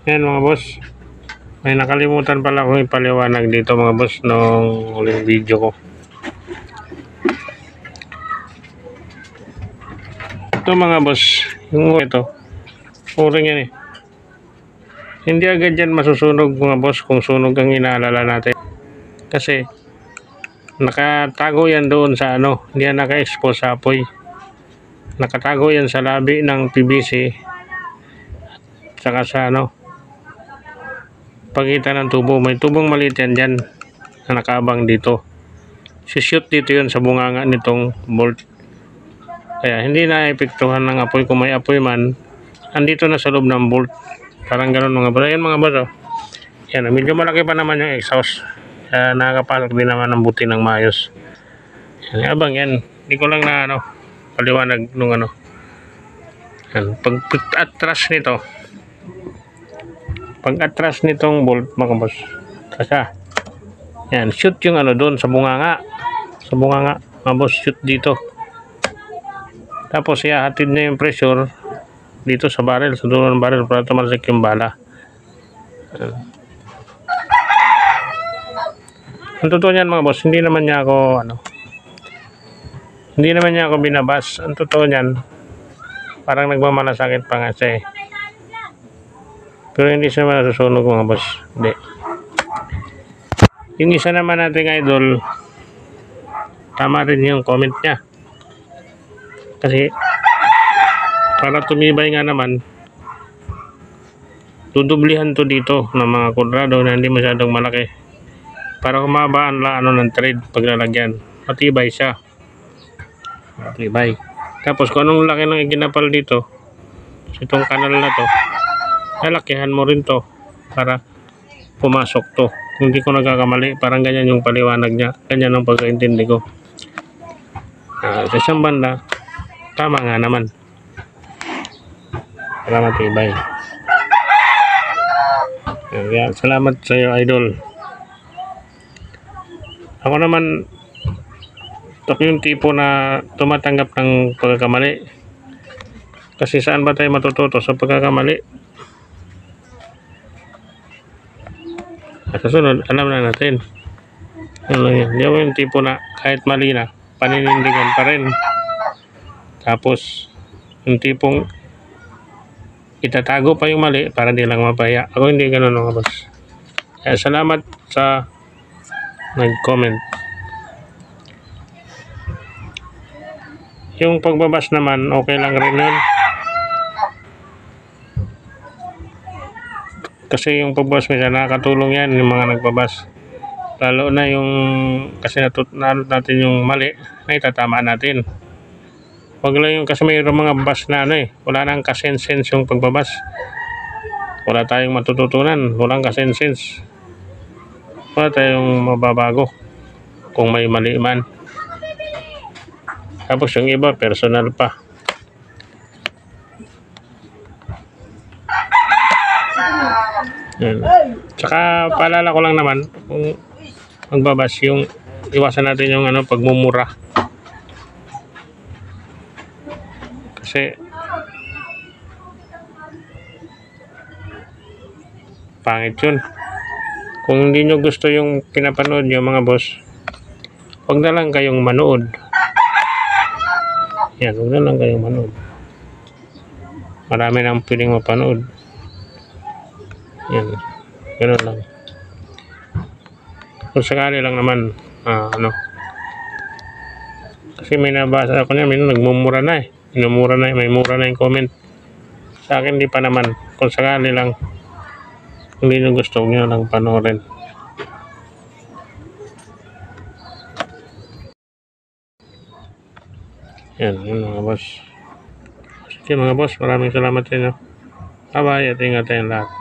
Yan mga boss. May nakalimutan pala akong ipaliwanag dito mga boss nung huling video ko. Ito mga boss, yung ito, uring yan eh. Hindi agad yan masusunog mga boss kung sunog ang inaalala natin. Kasi nakatago yan doon sa ano, hindi yan naka-expose sa apoy. Nakatago yan sa labi ng PVC saka sa ano, pagitan ng tubo. May tubong maliit yan dyan na nakaabang dito. Si-shoot dito yun sa bunganga nitong bolt. Kaya hindi na epektuhan ng apoy. Kung may apoy man, andito na sa loob ng bolt. Parang gano'n mga boss. Ayan mga boss oh. Yan, medyo malaki pa naman yung exhaust. Kaya nakakapasok din naman ng buti ng maayos. Yan, abang yan. Hindi ko lang na ano, paliwanag nung ano. Yan, pag-atras nito. Pag-atras nitong bolt mga boss. Kasi yan, shoot yung ano doon sa bunganga. Sa bunganga, mga boss, shoot dito. Tapos ihahatid niya yung pressure dito sa barrel, sa dulo ng barrel para tumalsik yung bala. Ang totoo niyan mga boss, hindi naman niya ako binabas. Ang totoo niyan, parang nagmamalasakit pa nga siya eh. Pero hindi siya nasusunog mga boss. Hindi. Yung isa naman nating idol, tama rin yung comment niya. Kasi para tumibay nga naman, dudublihan to dito ng mga kudrado na hindi masyadong malaki. Para humaba ang ng thread paglalagyan. Matibay siya. Matibay. Tapos kung anong laki ng iginapal dito, itong kanal na to, lalakihan mo rin to para pumasok to. Kung hindi ko nagkakamali, parang ganyan yung paliwanag niya. Ganyan ang pagkaintindi ko. Sa isang banda, tama nga naman. Para matibay. Kaya, salamat sa iyo, idol. Ako naman, ito yung tipo na tumatanggap ng pagkakamali. Kasi saan ba tayo matututo sa pagkakamali? At susunod, alam na natin. Hindi ako yung tipo na kahit mali na, paninindigan pa rin. Tapos, yung tipong itatago pa yung mali para di lang mapaya. Ako hindi ganun mga boss. Kaya salamat sa nag-comment. Yung pagbabas naman, okay lang rin yun. Kasi yung pagbabas minsan nakakatulong yan yung mga nagbabas. Lalo na yung kasi natin yung mali na itatama natin. Wag lang yung kasi mayroong mga bus na wala nang kasense yung pagbabas. Wala tayong matututunan, walang kasense. Wala tayong mababago kung may mali man. Tapos yung iba personal pa. Yan. Tsaka paalala ko lang naman kung magbabas yung iwasan natin yung pagmumura. Kasi pangit yun. Kung hindi nyo gusto yung pinapanood nyo mga boss, huwag na lang kayong manood. Yan, huwag na lang kayong manood. Marami nang pwedeng mapanood. Yan, ganoon lang. Kung sakali lang naman, kasi may nabasa ako niya, may nagmumura na Minumura na may mura na yung comment. Sa akin di pa naman. Kung sakali lang, hindi nyo gusto nyo lang panoorin. Yan, yun mga boss. Sige mga boss, maraming salamat sa inyo. Bye-bye at ingat tayong lahat.